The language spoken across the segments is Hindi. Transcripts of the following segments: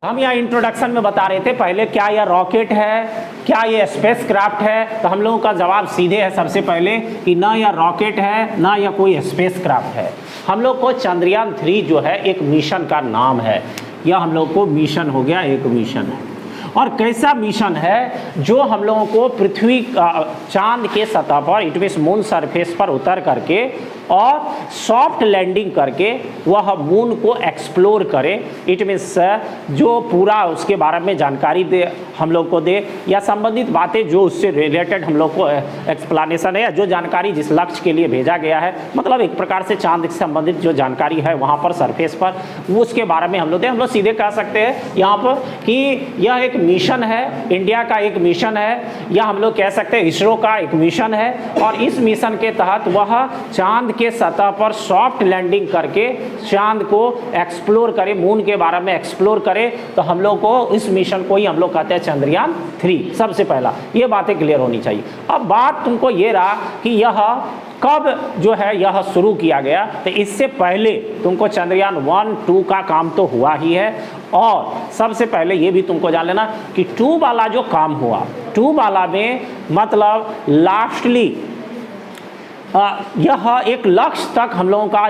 हम यहाँ इंट्रोडक्शन में बता रहे थे पहले क्या यह रॉकेट है, क्या ये स्पेस क्राफ्ट है। तो हम लोगों का जवाब सीधे है सबसे पहले कि ना यह रॉकेट है ना यह कोई स्पेस क्राफ्ट है। हम लोग को चंद्रयान 3 जो है एक मिशन का नाम है। यह हम लोग को मिशन हो गया, एक मिशन है। और कैसा मिशन है जो हम लोगों को पृथ्वी चांद के सतह पर इट मीन्स मून सरफेस पर उतर करके और सॉफ्ट लैंडिंग करके वह मून को एक्सप्लोर करे। इट मीन्स जो पूरा उसके बारे में जानकारी दे, हम लोग को दे, या संबंधित बातें जो उससे रिलेटेड हम लोग को एक्सप्लेनेशन है, या जो जानकारी जिस लक्ष्य के लिए भेजा गया है, मतलब एक प्रकार से चांद से संबंधित जो जानकारी है वहाँ पर सरफेस पर, वो उसके बारे में हम लोग सीधे कह सकते हैं यहाँ पर कि यह एक मिशन है, इंडिया का एक मिशन है, या हम लोग कह सकते हैं इसरो का एक मिशन है। और इस मिशन के तहत वह चांद के सतह पर सॉफ्ट लैंडिंग करके चांद को एक्सप्लोर करे, मून के बारे में एक्सप्लोर करे। तो हम लोग को इस मिशन को ही हम लोग कहते हैं चंद्रयान 3। सबसे पहला ये बातें क्लियर होनी चाहिए। अब बात तुमको ये रहा कि यह कब जो है यह शुरू किया गया। तो इससे पहले तुमको चंद्रयान 1, 2 का काम तो हुआ ही है। और सबसे पहले ये भी तुमको जान लेना कि 2 वाला जो काम हुआ, 2 वाला में मतलब लास्टली यह एक लक्ष्य तक हम लोगों का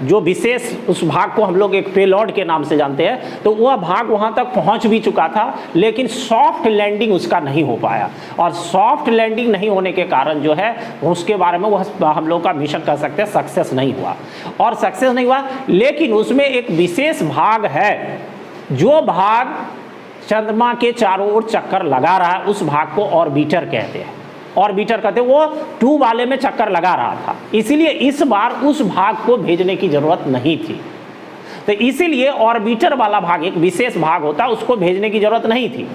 जो विशेष उस भाग को हम लोग एक पेलोड के नाम से जानते हैं, तो वह भाग वहां तक पहुंच भी चुका था, लेकिन सॉफ्ट लैंडिंग उसका नहीं हो पाया। और सॉफ्ट लैंडिंग नहीं होने के कारण जो है उसके बारे में वह हम लोग का मिशन कह सकते हैं सक्सेस नहीं हुआ। और सक्सेस नहीं हुआ, लेकिन उसमें एक विशेष भाग है, जो भाग चंद्रमा के चारों ओर चक्कर लगा रहा है, उस भाग को ऑर्बिटर कहते हैं। ऑर्बिटर कहते हैं, वो 2 वाले में चक्कर लगा रहा था, इसीलिए इस बार उस भाग को भेजने की जरूरत नहीं थी। तो इसीलिए ऑर्बिटर वाला भाग एक विशेष भाग होता, उसको भेजने की जरूरत नहीं थी।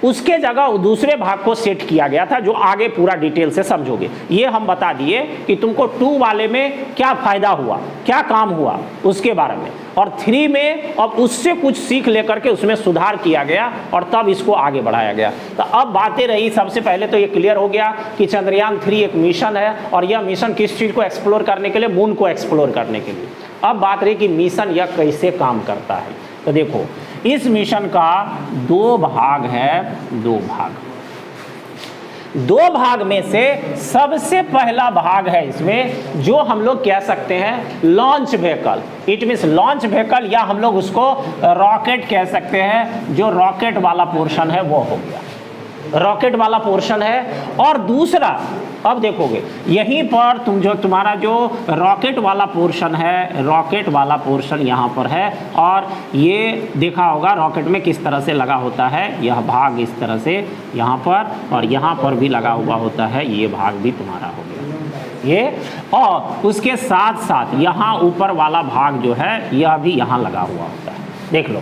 उसके जगह दूसरे भाग को सेट किया गया था, जो आगे पूरा डिटेल से समझोगे। ये हम बता दिए कि तुमको 2 वाले में क्या फायदा हुआ, क्या काम हुआ उसके बारे में। और 3 में अब उससे कुछ सीख लेकर के उसमें सुधार किया गया और तब इसको आगे बढ़ाया गया। तो अब बातें रही, सबसे पहले तो ये क्लियर हो गया कि चंद्रयान 3 एक मिशन है, और यह मिशन किस चीज़ को एक्सप्लोर करने के लिए, मून को एक्सप्लोर करने के लिए। अब बात रही कि मिशन यह कैसे काम करता है। तो देखो, इस मिशन का 2 भाग है, 2 भाग में से सबसे पहला भाग है इसमें जो हम लोग कह सकते हैं launch vehicle. It means launch vehicle, या हम लोग उसको रॉकेट कह सकते हैं। जो रॉकेट वाला पोर्शन है वो हो गया, रॉकेट वाला पोर्शन है। और दूसरा, अब देखोगे यहीं पर तुम्हारा जो रॉकेट वाला पोर्शन है, रॉकेट वाला पोर्शन यहाँ पर है। और ये देखा होगा रॉकेट में किस तरह से लगा होता है, यह भाग इस तरह से यहाँ पर, और यहाँ पर भी लगा हुआ होता है, ये भाग भी तुम्हारा हो गया ये। और उसके साथ साथ यहाँ ऊपर वाला भाग जो है यह भी यहाँ लगा हुआ होता है, देख लो।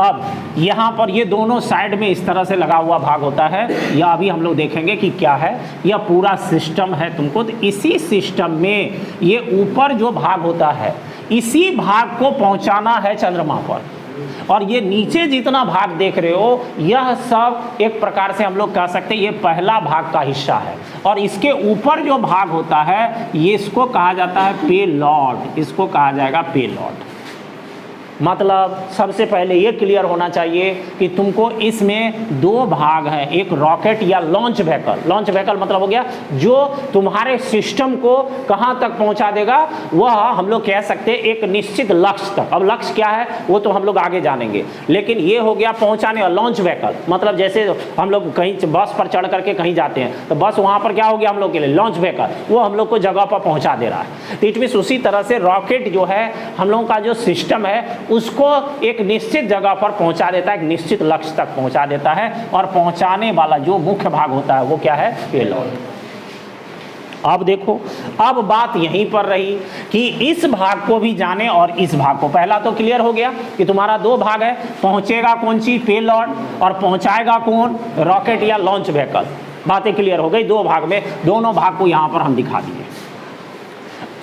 अब यहाँ पर ये दोनों साइड में इस तरह से लगा हुआ भाग होता है, या अभी हम लोग देखेंगे कि क्या है। यह पूरा सिस्टम है तुमको। तो इसी सिस्टम में ये ऊपर जो भाग होता है, इसी भाग को पहुँचाना है चंद्रमा पर। और ये नीचे जितना भाग देख रहे हो, यह सब एक प्रकार से हम लोग कह सकते हैं ये पहला भाग का हिस्सा है। और इसके ऊपर जो भाग होता है, ये इसको कहा जाता है पेलॉड, इसको कहा जाएगा पेलॉड। मतलब सबसे पहले ये क्लियर होना चाहिए कि तुमको इसमें 2 भाग हैं, एक रॉकेट या लॉन्च व्हीकल। लॉन्च व्हीकल मतलब हो गया जो तुम्हारे सिस्टम को कहाँ तक पहुँचा देगा, वह हम लोग कह सकते हैं एक निश्चित लक्ष्य तक। अब लक्ष्य क्या है वो तो हम लोग आगे जानेंगे, लेकिन ये हो गया पहुँचाने वाला लॉन्च व्हीकल। मतलब जैसे हम लोग कहीं बस पर चढ़ करके कहीं जाते हैं, तो बस वहाँ पर क्या हो गया हम लोग के लिए लॉन्च व्हीकल, वो हम लोग को जगह पर पहुँचा दे रहा है। तो इट मीन्स उसी तरह से रॉकेट जो है हम लोगों का जो सिस्टम है, उसको एक निश्चित जगह पर पहुंचा देता है, एक निश्चित लक्ष्य तक पहुंचा देता है। और पहुंचाने वाला जो मुख्य भाग होता है वो क्या है, पेलोड। अब देखो, अब बात यहीं पर रही कि इस भाग को भी जाने और इस भाग को। पहला तो क्लियर हो गया कि तुम्हारा 2 भाग है, पहुंचेगा कौन सी, पेलोड, और पहुंचाएगा कौन, रॉकेट या लॉन्च व्हीकल। बातें क्लियर हो गई 2 भाग में, दोनों भाग को यहां पर हम दिखा दिए।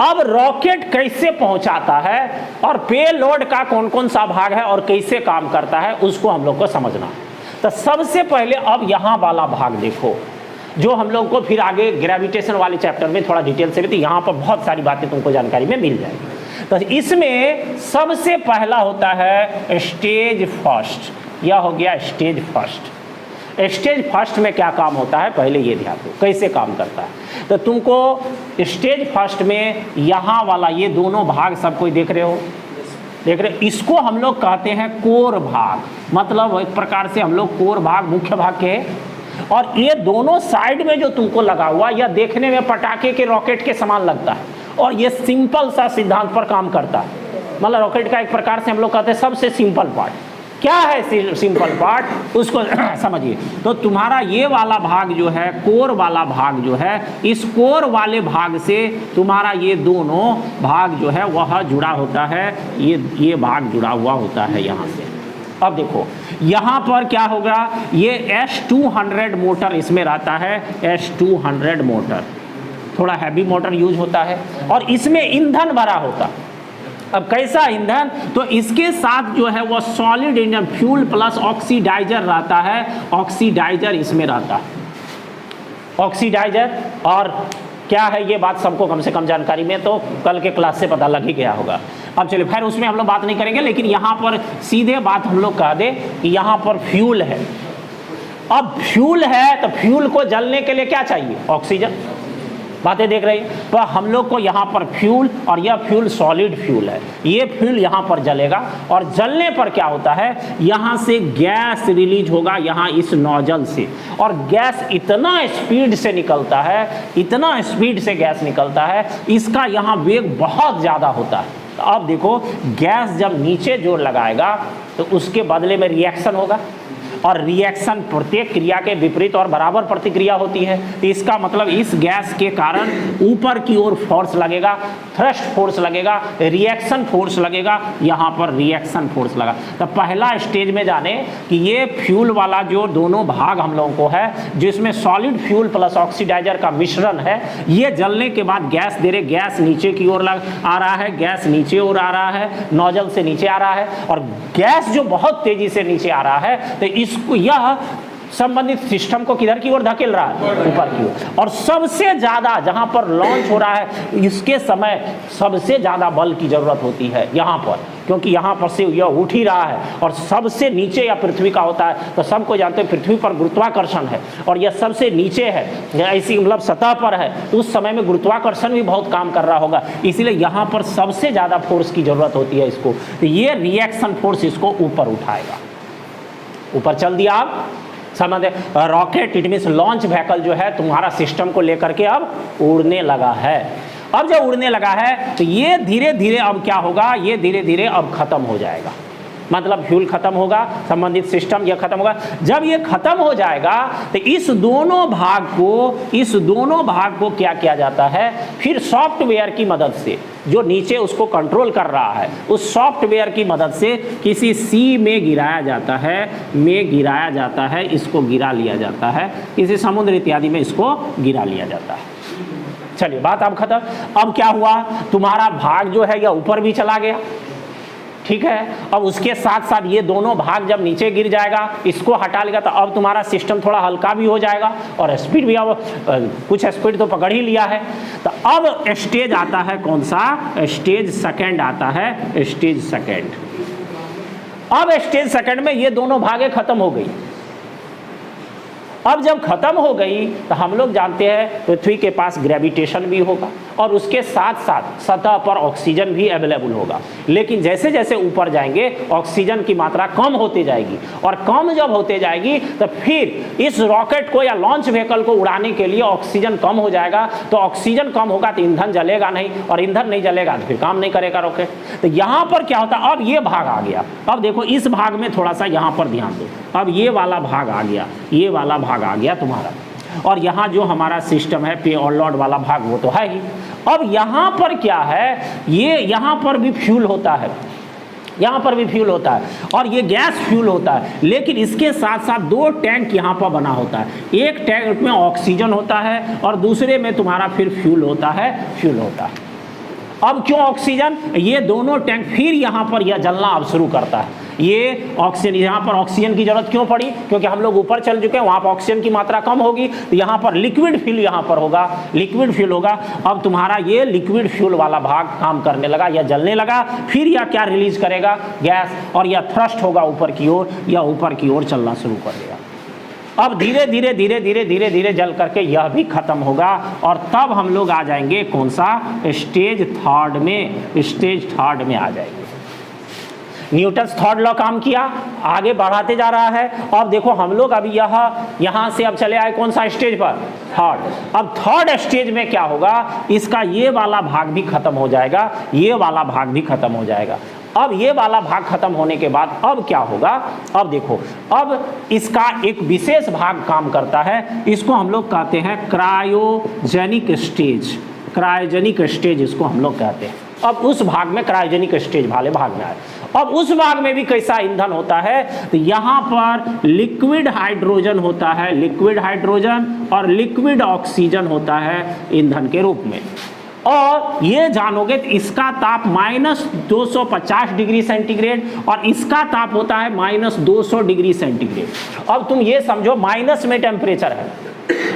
अब रॉकेट कैसे पहुंचाता है और पेलोड का कौन कौन सा भाग है और कैसे काम करता है, उसको हम लोग को समझना है। तो सबसे पहले अब यहाँ वाला भाग देखो, जो हम लोग को फिर आगे ग्रेविटेशन वाले चैप्टर में थोड़ा डिटेल से भी, तो यहाँ पर बहुत सारी बातें तुमको जानकारी में मिल जाएगी। तो इसमें सबसे पहला होता है स्टेज फर्स्ट, यह हो गया स्टेज फर्स्ट। स्टेज फर्स्ट में क्या काम होता है पहले ये ध्यान दो कैसे काम करता है। तो तुमको स्टेज फर्स्ट में यहाँ वाला ये दोनों भाग सब कोई देख रहे हो, देख रहे, इसको हम लोग कहते हैं कोर भाग, मतलब एक प्रकार से हम लोग कोर भाग मुख्य भाग के। और ये दोनों साइड में जो तुमको लगा हुआ यह देखने में पटाखे के रॉकेट के समान लगता है और ये सिंपल सा सिद्धांत पर काम करता है। मतलब रॉकेट का एक प्रकार से हम लोग कहते हैं सबसे सिंपल पार्ट क्या है, सिंपल पार्ट उसको समझिए। तो तुम्हारा ये वाला भाग जो है कोर वाला भाग जो है, इस कोर वाले भाग से तुम्हारा ये दोनों भाग जो है वह जुड़ा होता है, ये भाग जुड़ा हुआ होता है यहाँ से। अब देखो यहाँ पर क्या होगा, ये S200 मोटर इसमें रहता है, S200 मोटर थोड़ा हैवी मोटर यूज होता है और इसमें ईंधन भरा होता है। अब कैसा ईंधन, तो इसके साथ जो है वो solid engine fuel plus oxidiser रहता है, ऑक्सीडाइजर इसमें रहता है, ऑक्सीडाइजर। और क्या है ये बात सबको कम से कम जानकारी में तो कल के क्लास से पता लग ही गया होगा। अब चलिए खैर उसमें हम लोग बात नहीं करेंगे, लेकिन यहाँ पर सीधे बात हम लोग कह दें कि यहाँ पर फ्यूल है। अब फ्यूल है तो फ्यूल को जलने के लिए क्या चाहिए, ऑक्सीजन। बातें देख रही हैं। तो हम लोग को यहाँ पर फ्यूल, और यह फ्यूल सॉलिड फ्यूल है, ये फ्यूल यहाँ पर जलेगा और जलने पर क्या होता है, यहाँ से गैस रिलीज होगा यहाँ इस नोजल से, और गैस इतना स्पीड से निकलता है, इतना स्पीड से गैस निकलता है, इसका यहाँ वेग बहुत ज़्यादा होता है। तो अब देखो गैस जब नीचे जोर लगाएगा तो उसके बदले में रिएक्शन होगा, और रिएक्शन प्रत्येक क्रिया के विपरीत और बराबर प्रतिक्रिया होती है। तो इसका मतलब इस गैस के कारण ऊपर की ओर फोर्स लगेगा, थ्रस्ट फोर्स लगेगा, रिएक्शन फोर्स लगेगा, यहाँ पर रिएक्शन फोर्स लगा। तो पहला स्टेज में जाने कि ये फ्यूल वाला जो दोनों भाग हम लोगों को है, जिसमें सॉलिड फ्यूल प्लस ऑक्सीडाइजर का मिश्रण है, ये जलने के बाद गैस दे रहे, गैस नीचे की ओर आ रहा है, गैस नीचे ओर आ रहा है, नोजल से नीचे आ रहा है, और गैस जो बहुत तेजी से नीचे आ रहा है तो इसको यह संबंधित सिस्टम को किधर की ओर धकेल रहा है, ऊपर की ओर। और सबसे ज्यादा जहां पर लॉन्च हो रहा है इसके समय सबसे ज्यादा बल की जरूरत होती है यहाँ पर, क्योंकि यहाँ पर से यह उठ ही रहा है और सबसे नीचे या पृथ्वी का होता है। तो सबको जानते हैं पृथ्वी पर गुरुत्वाकर्षण है और यह सबसे नीचे है, ऐसी मतलब सतह पर है, उस समय में गुरुत्वाकर्षण भी बहुत काम कर रहा होगा, इसलिए यहाँ पर सबसे ज्यादा फोर्स की जरूरत होती है इसको। तो ये रिएक्शन फोर्स इसको ऊपर उठाएगा, ऊपर चल दिया। आप समझ rocket it means launch vehicle जो है तुम्हारा सिस्टम को लेकर के अब उड़ने लगा है। अब जब उड़ने लगा है तो ये धीरे धीरे अब क्या होगा, ये धीरे धीरे अब खत्म हो जाएगा, मतलब फ्यूल खत्म होगा, संबंधित सिस्टम यह खत्म होगा। जब ये खत्म हो जाएगा तो इस दोनों भाग को क्या किया जाता है, फिर सॉफ्टवेयर की मदद से जो नीचे उसको कंट्रोल कर रहा है, उस सॉफ्टवेयर की मदद से किसी सी में गिराया जाता है, इसको गिरा लिया जाता है, किसी समुद्र इत्यादि में इसको गिरा लिया जाता है। चलिए बात अब खत्म। अब क्या हुआ, तुम्हारा भाग जो है यह ऊपर भी चला गया, ठीक है। अब उसके साथ साथ ये दोनों भाग जब नीचे गिर जाएगा, इसको हटा लेगा, तो अब तुम्हारा सिस्टम थोड़ा हल्का भी हो जाएगा और स्पीड भी अब कुछ स्पीड तो पकड़ ही लिया है। तो अब स्टेज आता है कौन सा, स्टेज सेकंड आता है, स्टेज सेकंड। अब स्टेज सेकंड में ये दोनों भागें खत्म हो गई। अब जब खत्म हो गई तो हम लोग जानते हैं पृथ्वी के पास ग्रेविटेशन भी होगा और उसके साथ साथ सतह पर ऑक्सीजन भी अवेलेबल होगा। लेकिन जैसे जैसे ऊपर जाएंगे ऑक्सीजन की मात्रा कम होती जाएगी, और कम जब होते जाएगी तो फिर इस रॉकेट को या लॉन्च व्हीकल को उड़ाने के लिए ऑक्सीजन कम हो जाएगा। तो ऑक्सीजन कम होगा तो ईंधन जलेगा नहीं, और ईंधन नहीं जलेगा तो फिर काम नहीं करेगा रॉकेट। तो यहाँ पर क्या होता है, अब ये भाग आ गया। अब देखो इस भाग में थोड़ा सा यहाँ पर ध्यान दो, अब ये वाला भाग आ गया, ये वाला भाग आ गया तुम्हारा, और यहाँ जो हमारा सिस्टम है पे और लॉर्ड वाला भाग वो तो है ही। अब यहाँ पर क्या है, ये यहाँ पर भी फ्यूल होता है, यहाँ पर भी फ्यूल होता है और ये गैस फ्यूल होता है, लेकिन इसके साथ साथ दो टैंक यहाँ पर बना होता है। एक टैंक में ऑक्सीजन होता है और दूसरे में तुम्हारा फिर फ्यूल होता है। अब क्यों ऑक्सीजन, ये दोनों टैंक फिर यहाँ पर यह जलना अब शुरू करता है। ये ऑक्सीजन, यहाँ पर ऑक्सीजन की जरूरत क्यों पड़ी? क्योंकि हम लोग ऊपर चल चुके हैं, वहाँ पर ऑक्सीजन की मात्रा कम होगी, तो यहाँ पर लिक्विड फ्यूल यहाँ पर होगा, लिक्विड फ्यूल होगा। अब तुम्हारा ये लिक्विड फ्यूल वाला भाग काम करने लगा या जलने लगा, फिर यह क्या रिलीज करेगा? गैस, और यह थ्रस्ट होगा ऊपर की ओर, या ऊपर की ओर चलना शुरू कर देगा। अब धीरे धीरे धीरे धीरे धीरे धीरे जल करके यह भी खत्म होगा, और तब हम लोग आ जाएंगे कौन सा? स्टेज थर्ड में, स्टेज थर्ड में आ जाएंगे। न्यूटन्स थर्ड लॉ काम किया, आगे बढ़ाते जा रहा है। अब देखो हम लोग अभी यहाँ से अब चले आए कौन सा स्टेज पर? थर्ड। अब थर्ड स्टेज में क्या होगा? इसका ये वाला भाग भी खत्म हो जाएगा, ये वाला भाग भी खत्म हो जाएगा। अब ये वाला भाग खत्म होने के बाद अब क्या होगा? अब देखो, अब इसका एक विशेष भाग काम करता है, इसको हम लोग कहते हैं क्रायोजेनिक स्टेज। क्रायोजेनिक स्टेज इसको हम लोग कहते हैं। अब उस भाग में, क्रायोजेनिक स्टेज वाले भाग में आए, अब उस भाग में भी कैसा ईंधन होता है? तो यहाँ पर लिक्विड हाइड्रोजन होता है, लिक्विड हाइड्रोजन, और लिक्विड ऑक्सीजन होता है ईंधन के रूप में। और ये जानोगे तो इसका ताप -250 डिग्री सेंटीग्रेड और इसका ताप होता है -200 डिग्री सेंटीग्रेड। अब तुम ये समझो माइनस में टेम्परेचर है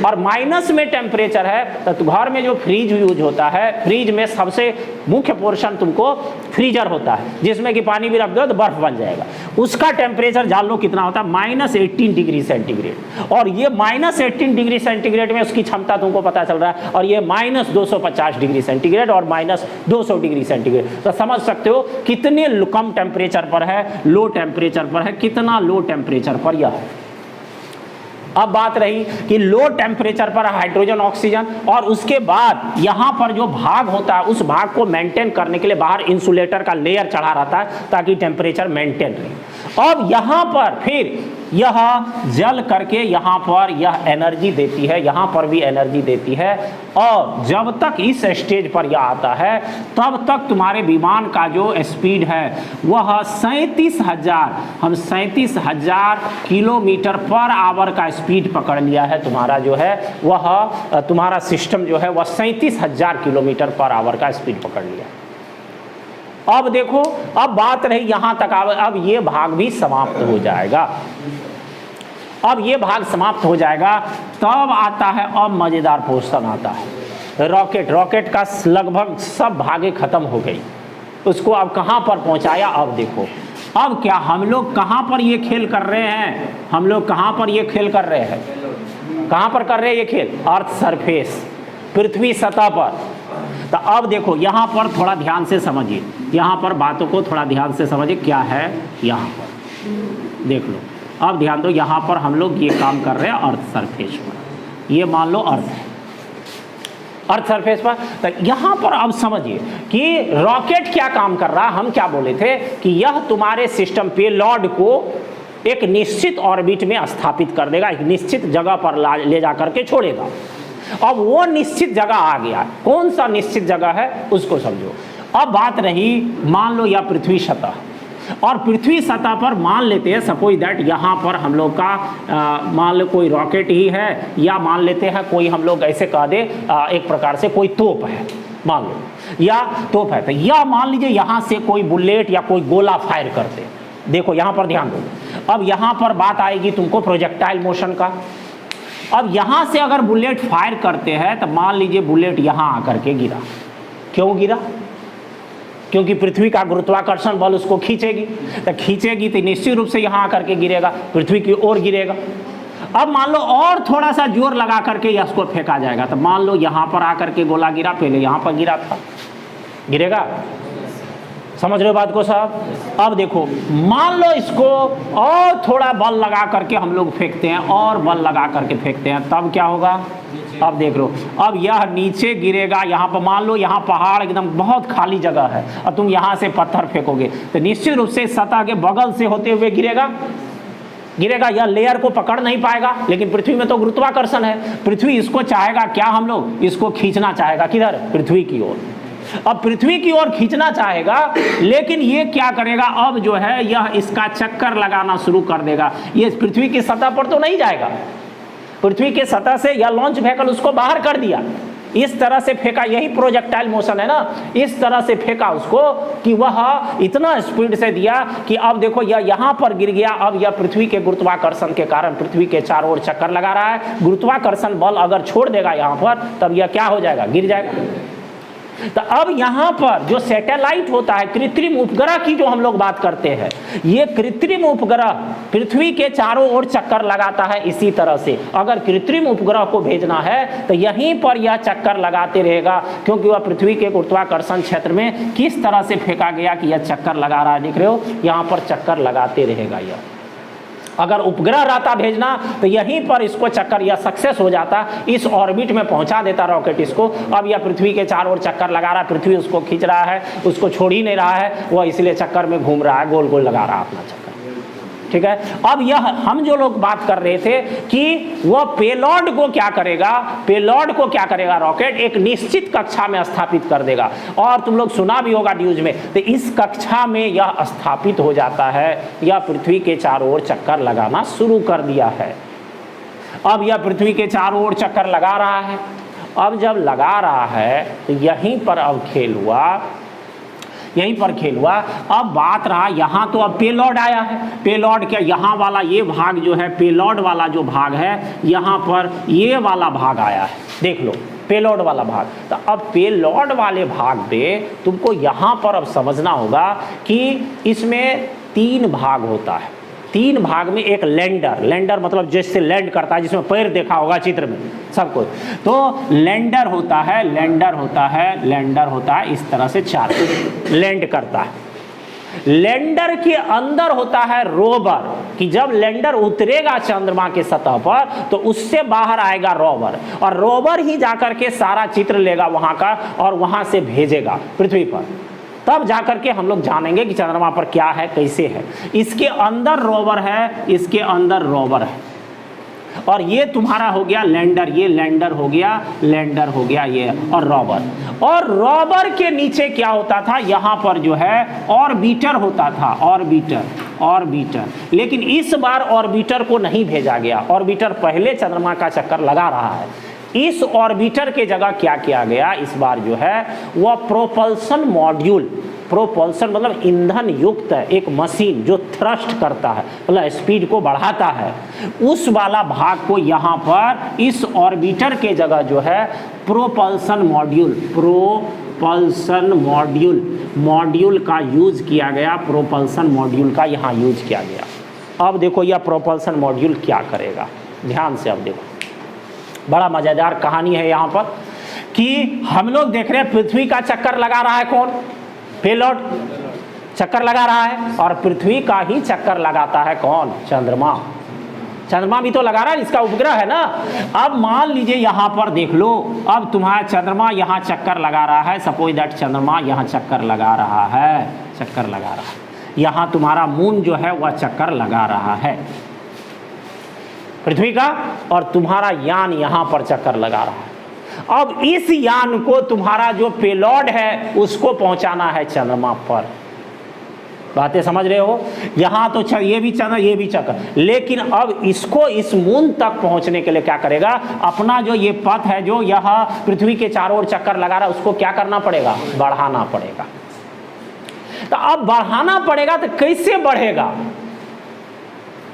और माइनस में टेम्परेचर है, तो घर में जो फ्रीज यूज होता है, फ्रीज में सबसे मुख्य पोर्शन तुमको फ्रीजर होता है, जिसमें कि पानी भी रख दो तो बर्फ बन जाएगा। उसका टेम्परेचर जान लो कितना होता है? -18 डिग्री सेंटीग्रेड। और ये -18 डिग्री सेंटीग्रेड में उसकी क्षमता तुमको पता चल रहा है, और ये -250 डिग्री सेंटीग्रेड और -200 डिग्री सेंटीग्रेड। तो समझ सकते हो कितने कम टेम्परेचर पर है, लो टेम्परेचर पर है, कितना लो टेम्परेचर पर यह है। अब बात रही कि लो टेम्परेचर पर हाइड्रोजन ऑक्सीजन, और उसके बाद यहाँ पर जो भाग होता है उस भाग को मेंटेन करने के लिए बाहर इंसुलेटर का लेयर चढ़ा रहता है ताकि टेम्परेचर मेंटेन रहे। अब यहाँ पर फिर यह जल करके यहाँ पर यह एनर्जी देती है, यहाँ पर भी एनर्जी देती है, और जब तक इस स्टेज पर यह आता है तब तक तुम्हारे विमान का जो स्पीड है वह 37,000, हम 37,000 किलोमीटर पर आवर का स्पीड पकड़ लिया है। तुम्हारा जो है वह तुम्हारा सिस्टम जो है वह 37,000 किलोमीटर पर आवर का स्पीड पकड़ लिया। अब देखो, अब बात रही यहां तक, अब ये भाग भी समाप्त हो जाएगा। अब ये भाग समाप्त हो जाएगा, तब आता है अब मजेदार पोर्शन आता है रॉकेट। रॉकेट का लगभग सब भागे खत्म हो गई, उसको अब कहां पर पहुंचाया? अब देखो, अब क्या हम लोग कहां पर ये खेल कर रहे हैं? हम लोग कहां पर ये खेल कर रहे हैं? कहां पर कर रहे हैं ये खेल? अर्थ सरफेस, पृथ्वी सतह पर। तो अब देखो यहाँ पर थोड़ा ध्यान से समझिए, यहाँ पर बातों को थोड़ा ध्यान से समझिए क्या है यहाँ पर, देख लो। अब ध्यान दो, यहाँ पर हम लोग ये काम कर रहे हैं अर्थ सरफेस पर, ये मान लो अर्थ है, अर्थ सरफेस पर। तो यहाँ पर अब समझिए कि रॉकेट क्या काम कर रहा है। हम क्या बोले थे कि यह तुम्हारे सिस्टम पे लॉर्ड को एक निश्चित ऑर्बिट में स्थापित कर देगा, एक निश्चित जगह पर ले जा करके छोड़ेगा। अब वो निश्चित जगह आ गया, कौन सा निश्चित जगह है उसको समझो। अब बात रही, मान लो या पृथ्वी सतह, और पृथ्वी सतह पर मान लेते हैं सपोज दैट यहाँ पर हम लोग का मान लो कोई रॉकेट ही है, या मान लेते हैं कोई हम लोग ऐसे कह दे एक प्रकार से कोई तोप है, मान लो, या तोप है। तो या मान लीजिए यहाँ से कोई बुलेट या कोई गोला फायर करते। देखो यहाँ पर ध्यान दो, अब यहाँ पर बात आएगी तुमको प्रोजेक्टाइल मोशन का। अब यहाँ से अगर बुलेट फायर करते हैं तो मान लीजिए बुलेट यहाँ आकर के गिरा। क्यों गिरा? क्योंकि पृथ्वी का गुरुत्वाकर्षण बल उसको खींचेगी, तो खींचेगी तो निश्चित रूप से यहाँ आकर के गिरेगा, पृथ्वी की ओर गिरेगा। अब मान लो और थोड़ा सा जोर लगा करके इसको फेंका जाएगा, तो मान लो यहाँ पर आकर के गोला गिरा, पहले यहाँ पर गिरा था, गिरेगा? समझ रहे हो बात को साहब? अब देखो, मान लो इसको और थोड़ा बल लगा करके हम लोग फेंकते हैं, और बल लगा करके फेंकते हैं, तब क्या होगा? अब देख लो, अब यह नीचे गिरेगा। यहाँ पर मान लो यहाँ पहाड़ एकदम बहुत खाली जगह है, और तुम यहाँ से पत्थर फेंकोगे तो निश्चित रूप से सतह के बगल से होते हुए गिरेगा, गिरेगा। यह लेयर को पकड़ नहीं पाएगा, लेकिन पृथ्वी में तो गुरुत्वाकर्षण है, पृथ्वी इसको चाहेगा क्या? हम लोग इसको खींचना चाहेगा, किधर? पृथ्वी की ओर। अब पृथ्वी की ओर खींचना चाहेगा, लेकिन ये क्या करेगा? अब जो है यह इसका चक्कर लगाना शुरू कर देगा। ये पृथ्वी की सतह पर तो नहीं जाएगा, पृथ्वी के सतह से यह लॉन्च व्हीकल उसको बाहर कर दिया, इस तरह से फेंका, यही प्रोजेक्टाइल मोशन है ना, इस तरह से फेंका उसको कि वह इतना स्पीड से दिया कि अब देखो यह यहाँ पर गिर गया। अब यह पृथ्वी के गुरुत्वाकर्षण के कारण पृथ्वी के चारों ओर चक्कर लगा रहा है। गुरुत्वाकर्षण बल अगर छोड़ देगा यहाँ पर, तब यह क्या हो जाएगा, गिर जाएगा। तो अब यहाँ पर जो सैटेलाइट होता है, कृत्रिम उपग्रह की जो हम लोग बात करते हैं, ये कृत्रिम उपग्रह पृथ्वी के चारों ओर चक्कर लगाता है। इसी तरह से अगर कृत्रिम उपग्रह को भेजना है तो यहीं पर यह चक्कर लगाते रहेगा, क्योंकि वह पृथ्वी के गुरुत्वाकर्षण क्षेत्र में किस तरह से फेंका गया कि यह चक्कर लगा रहा है, देख रहे हो, यहाँ पर चक्कर लगाते रहेगा यह। अगर उपग्रह रहता भेजना तो यहीं पर इसको चक्कर, यह सक्सेस हो जाता, इस ऑर्बिट में पहुंचा देता रॉकेट इसको। अब यह पृथ्वी के चारों ओर चक्कर लगा रहा है, पृथ्वी उसको खींच रहा है, उसको छोड़ ही नहीं रहा है, वह इसलिए चक्कर में घूम रहा है, गोल गोल लगा रहा है अपना चक्कर। ठीक है, अब यह हम जो लोग बात कर रहे थे कि वह पेलॉड को क्या करेगा, पेलॉड को क्या करेगा रॉकेट, एक निश्चित कक्षा में स्थापित कर देगा। और तुम लोग सुना भी होगा न्यूज में, तो इस कक्षा में यह स्थापित हो जाता है, यह पृथ्वी के चारों ओर चक्कर लगाना शुरू कर दिया है। अब यह पृथ्वी के चारों ओर चक्कर लगा रहा है। अब जब लगा रहा है तो यहीं पर अब खेल हुआ, यहीं पर खेल हुआ। अब बात रहा, यहाँ तो अब पेलॉड आया है, पेलॉड क्या, यहाँ वाला ये भाग जो है, पेलॉड वाला जो भाग है, यहाँ पर ये वाला भाग आया है, देख लो पेलॉड वाला भाग। तो अब पेलॉड वाले भाग में तुमको यहाँ पर अब समझना होगा कि इसमें 3 भाग होता है। 3 भाग में एक लैंडर, लैंडर मतलब जिससे लैंड करता है, जिसमें पैर देखा होगा चित्र में सबको, तो लैंडर होता है, लैंडर होता है, लैंडर होता है, इस तरह से 4 लैंड करता है। लैंडर के अंदर होता है रोवर, कि जब लैंडर उतरेगा चंद्रमा के सतह पर तो उससे बाहर आएगा रोवर, और रोवर ही जाकर के सारा चित्र लेगा वहां का और वहां से भेजेगा पृथ्वी पर। तब जाकर के हम लोग जानेंगे कि चंद्रमा पर क्या है, कैसे है। इसके अंदर रोवर है, इसके अंदर रोवर है, और ये तुम्हारा हो गया लैंडर, ये लैंडर हो गया, लैंडर हो गया ये, और रोवर। और रोवर के नीचे क्या होता था, यहाँ पर जो है ऑर्बिटर होता था, ऑर्बिटर, ऑर्बिटर। लेकिन इस बार ऑर्बिटर को नहीं भेजा गया, ऑर्बिटर पहले चंद्रमा का चक्कर लगा रहा है। इस ऑर्बिटर के जगह क्या किया गया इस बार जो है, वह प्रोपल्सन मॉड्यूल, प्रोपल्सन मतलब ईंधन युक्त एक मशीन जो थ्रस्ट करता है, मतलब स्पीड को बढ़ाता है, उस वाला भाग को यहाँ पर इस ऑर्बिटर के जगह जो है propulsion module, propulsion module, module का यूज किया गया, प्रोपल्सन मॉड्यूल का यहाँ यूज किया गया। अब देखो यह प्रोपल्सन मॉड्यूल क्या करेगा, ध्यान से अब देखो, बड़ा मजेदार कहानी है यहाँ पर कि हम लोग देख रहे हैं पृथ्वी का चक्कर लगा रहा है कौन, पेलॉड चक्कर लगा रहा है, और पृथ्वी का ही चक्कर लगाता है कौन, चंद्रमा। चंद्रमा भी तो लगा रहा है, इसका उपग्रह है ना। अब मान लीजिए यहाँ पर देख लो, अब तुम्हारा चंद्रमा यहाँ चक्कर लगा रहा है, सपोज दैट चंद्रमा यहाँ चक्कर लगा रहा है, चक्कर लगा रहा है, यहाँ तुम्हारा मून जो है वह चक्कर लगा रहा है पृथ्वी का, और तुम्हारा यान यहाँ पर चक्कर लगा रहा है। अब इस यान को तुम्हारा जो पेलॉड है उसको पहुंचाना है चंद्रमा पर। बातें समझ रहे हो, यहाँ तो ये भी चंद्र, ये भी चक्कर, लेकिन अब इसको इस मून तक पहुंचने के लिए क्या करेगा, अपना जो ये पथ है जो यह पृथ्वी के चारों ओर चक्कर लगा रहा है, उसको क्या करना पड़ेगा, बढ़ाना पड़ेगा। तो अब बढ़ाना पड़ेगा तो कैसे बढ़ेगा,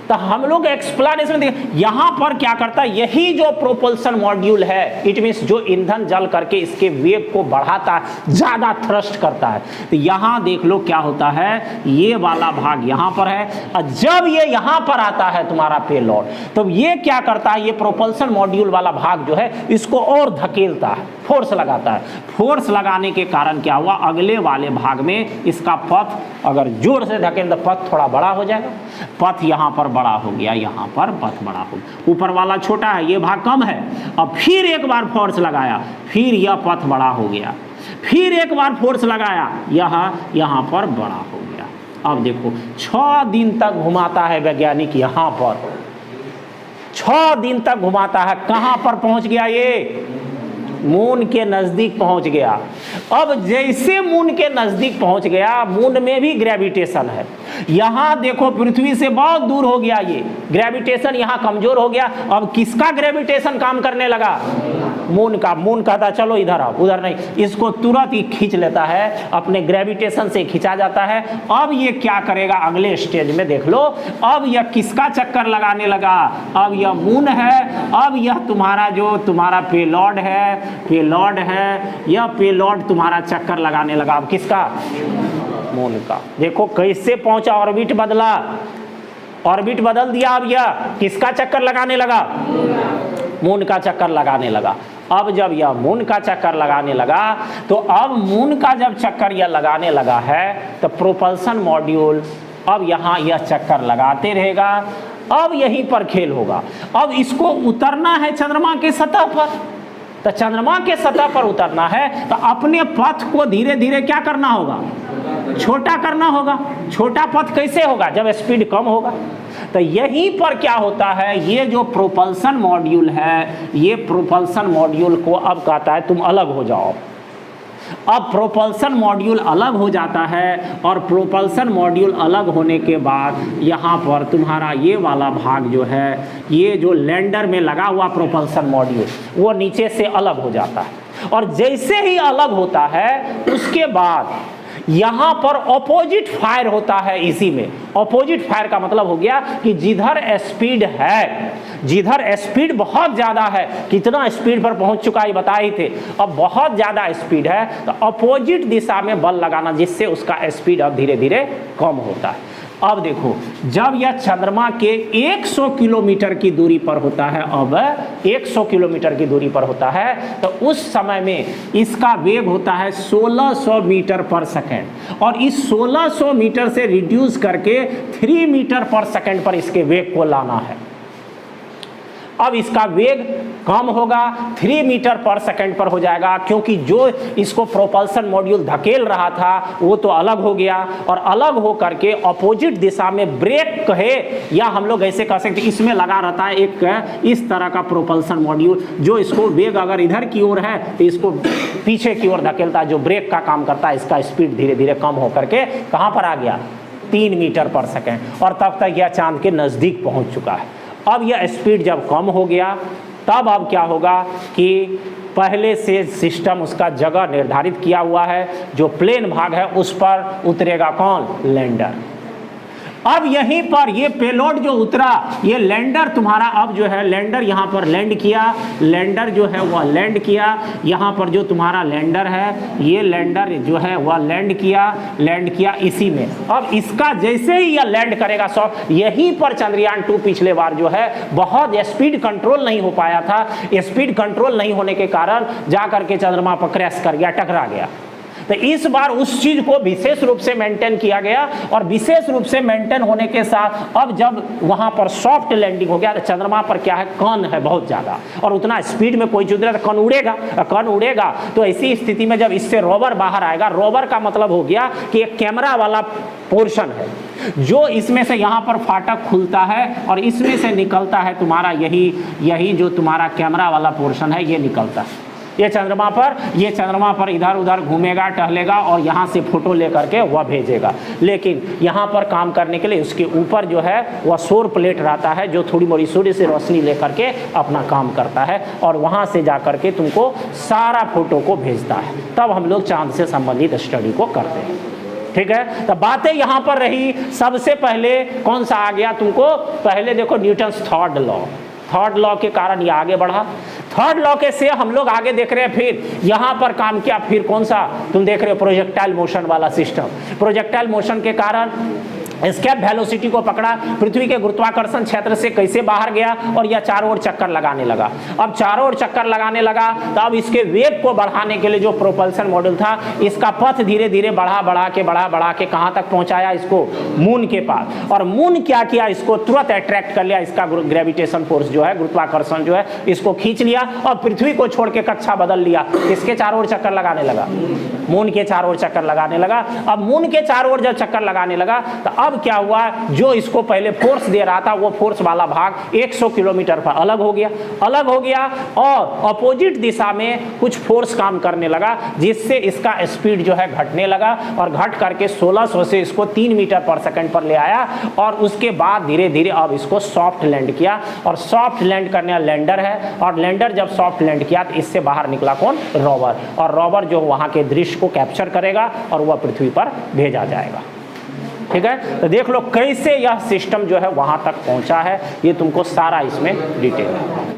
तो हम लोग एक्सप्लेनेशन देखें। यहां पर क्या करता है, यही जो प्रोपल्सन मॉड्यूल है, इट मींस जो ईंधन जल करके इसके वेग को बढ़ाता है, ज्यादा थ्रस्ट करता है। तो यहां देख लो क्या होता है, ये वाला भाग यहां पर है, और जब ये यहां पर आता है तुम्हारा पेलॉड, तो ये क्या करता है, ये प्रोपल्सन मॉड्यूल वाला भाग जो है इसको और धकेलता है, फोर्स लगाता है। फोर्स लगाने के कारण क्या हुआ, अगले वाले भाग में इसका पथ अगर जोर से धकेल तो पथ थोड़ा बड़ा हो जाएगा, पथ यहाँ पर बड़ा हो गया, यहाँ पर पथ बड़ा हो गया, ऊपर वाला छोटा है, ये भाग कम है। अब फिर एक बार फोर्स लगाया, फिर यह पथ बड़ा हो गया, फिर एक बार फोर्स लगाया, यहाँ पर बड़ा हो गया। अब देखो 6 दिन तक घुमाता है वैज्ञानिक, यहाँ पर 6 दिन तक घुमाता है। कहाँ पर पहुंच गया, ये मून के नजदीक पहुंच गया। अब जैसे मून के नजदीक पहुंच गया, मून में भी ग्रेविटेशन है, यहां देखो पृथ्वी से बहुत दूर हो गया, ये ग्रेविटेशन यहां कमजोर हो गया। अब किसका ग्रेविटेशन काम करने लगा, मून कहता चलो इधर आओ, उधर नहीं, इसको तुरंत ही खींच लेता है, अपने ग्रेविटेशन से खींचा जाता है। अब ये क्या करेगा अगले स्टेज में देख लो, अब यह किसका चक्कर लगाने लगा, अब यह मून है, अब यह तुम्हारा पेलॉड है, यह पेलॉड तुम्हारा चक्कर लगाने लगा। अब किसका? मून का। देखो कैसे पहुंचा, ऑर्बिट बदला, ऑर्बिट बदल दिया। अब यह किसका चक्कर लगाने लगा? मून का चक्कर लगाने लगा। अब जब यह मून का चक्कर लगाने लगा तो अब मून का जब चक्कर यह लगाने लगा है तो प्रोपल्सन मॉड्यूल अब यहाँ यह चक्कर लगाते रहेगा। अब यहीं पर खेल होगा। अब इसको उतरना है चंद्रमा के सतह पर, तो चंद्रमा के सतह पर उतरना है तो अपने पथ को धीरे धीरे क्या करना होगा? छोटा करना होगा। छोटा पथ कैसे होगा? जब स्पीड कम होगा। तो यहीं पर क्या होता है, ये जो प्रोपल्सन मॉड्यूल है, ये प्रोपल्सन मॉड्यूल को अब कहता है तुम अलग हो जाओ। अब प्रोपल्सन मॉड्यूल अलग हो जाता है और प्रोपल्सन मॉड्यूल अलग होने के बाद यहाँ पर तुम्हारा ये वाला भाग जो है, ये जो लैंडर में लगा हुआ प्रोपल्सन मॉड्यूल, वो नीचे से अलग हो जाता है। और जैसे ही अलग होता है उसके बाद यहाँ पर ऑपोजिट फायर होता है। इसी में ऑपोजिट फायर का मतलब हो गया कि जिधर स्पीड है, जिधर स्पीड बहुत ज़्यादा है, कितना स्पीड पर पहुँच चुका है बता ही थे, अब बहुत ज़्यादा स्पीड है तो ऑपोजिट दिशा में बल लगाना, जिससे उसका स्पीड अब धीरे धीरे कम होता है। अब देखो जब यह चंद्रमा के 100 किलोमीटर की दूरी पर होता है, अब 100 किलोमीटर की दूरी पर होता है तो उस समय में इसका वेग होता है 1600 मीटर पर सेकेंड, और इस 1600 मीटर से रिड्यूस करके 3 मीटर पर सेकेंड पर इसके वेग को लाना है। अब इसका वेग कम होगा, 3 मीटर पर सेकेंड पर हो जाएगा, क्योंकि जो इसको प्रोपल्सन मॉड्यूल धकेल रहा था वो तो अलग हो गया, और अलग हो करके अपोजिट दिशा में ब्रेक कहे या हम लोग ऐसे कह सकते, इसमें लगा रहता है एक इस तरह का प्रोपल्सन मॉड्यूल, जो इसको वेग अगर इधर की ओर है तो इसको पीछे की ओर धकेलता है, जो ब्रेक का काम करता है। इसका स्पीड धीरे धीरे कम हो करके कहाँ पर आ गया? 3 मीटर पर सेकेंड, और तब तक यह चांद के नज़दीक पहुँच चुका है। अब यह स्पीड जब कम हो गया तब अब क्या होगा कि पहले से सिस्टम उसका जगह निर्धारित किया हुआ है, जो प्लेन भाग है उस पर उतरेगा कौन? लैंडर। अब यहीं पर ये पेलोड जो उतरा, ये लैंडर तुम्हारा अब जो है लैंडर यहाँ पर लैंड किया, लैंडर जो है वह लैंड किया, यहाँ पर जो तुम्हारा लैंडर है ये लैंडर जो है वह लैंड किया इसी में। अब इसका जैसे ही यह लैंड करेगा यहीं पर चंद्रयान 2 पिछले बार जो है बहुत स्पीड कंट्रोल नहीं हो पाया था, स्पीड कंट्रोल नहीं होने के कारण जा करके चंद्रमा पर क्रैश कर गया, टकरा गया। तो इस बार उस चीज को विशेष रूप से मेंटेन किया गया, और विशेष रूप से मेंटेन होने के साथ अब जब वहां पर सॉफ्ट लैंडिंग हो गया तो चंद्रमा पर क्या है, कण है बहुत ज्यादा, और उतना स्पीड में कोई चीज तो कण उड़ेगा। तो ऐसी स्थिति में जब इससे रोवर बाहर आएगा, रोवर का मतलब हो गया कि एक कैमरा वाला पोर्शन है जो इसमें से यहाँ पर फाटक खुलता है और इसमें से निकलता है तुम्हारा यही जो तुम्हारा कैमरा वाला पोर्शन है ये निकलता है। ये चंद्रमा पर इधर उधर घूमेगा, टहलेगा और यहाँ से फोटो लेकर के वह भेजेगा। लेकिन यहाँ पर काम करने के लिए उसके ऊपर जो है वह सौर प्लेट रहता है, जो थोड़ी मोड़ी सूर्य से रोशनी लेकर के अपना काम करता है, और वहाँ से जा कर के तुमको सारा फोटो को भेजता है। तब हम लोग चांद से संबंधित स्टडी को करते हैं। ठीक है, तो बातें यहाँ पर रही। सबसे पहले कौन सा आ गया तुमको? पहले देखो न्यूटन्स थर्ड लॉ के कारण ये आगे बढ़ा। थर्ड लॉ के से हम लोग आगे देख रहे हैं, फिर यहाँ पर काम किया, फिर कौन सा तुम देख रहे हो? प्रोजेक्टाइल मोशन वाला सिस्टम। प्रोजेक्टाइल मोशन के कारण एस्केप वेलोसिटी को पकड़ा, पृथ्वी के गुरुत्वाकर्षण क्षेत्र से कैसे बाहर गया, और यह चारों ओर चक्कर लगाने लगा। अब चारों ओर चक्कर लगाने लगा तो अब इसके वेग को बढ़ाने के लिए जो प्रोपल्सन मॉड्यूल था, इसका पथ धीरे धीरे बढ़ा के कहाँ तक पहुंचाया? इसको मून के पास। और मून क्या किया? इसको तुरंत अट्रैक्ट कर लिया, इसका ग्रेविटेशन फोर्स जो है, गुरुत्वाकर्षण जो है, इसको खींच लिया और पृथ्वी को छोड़ के कक्षा बदल लिया। इसके चारों ओर चक्कर लगाने लगा, मून के चारों ओर चक्कर लगाने लगा। अब मून के चारों ओर जब चक्कर लगाने लगा तो अब अब क्या हुआ, जो इसको पहले फोर्स दे रहा था वो फोर्स वाला भाग 100 किलोमीटर पर अलग हो गया और अपोजिट दिशा में कुछ फोर्स काम करने लगा, जिससे इसका स्पीड जो है घटने लगा और घट करके 1600 से इसको 3 मीटर पर सेकंड पर ले आया। और उसके बाद धीरे धीरे अब इसको सॉफ्ट लैंड किया, और सॉफ्ट लैंड करने वाला लैंडर है, और लैंडर जब सॉफ्ट लैंड किया तो इससे बाहर निकला कौन, रोवर, और रोवर जो वहां के दृश्य को कैप्चर करेगा और वह पृथ्वी पर भेजा जाएगा। ठीक है, तो देख लो कैसे यह सिस्टम जो है वहां तक पहुंचा है, ये तुमको सारा इसमें डिटेल है।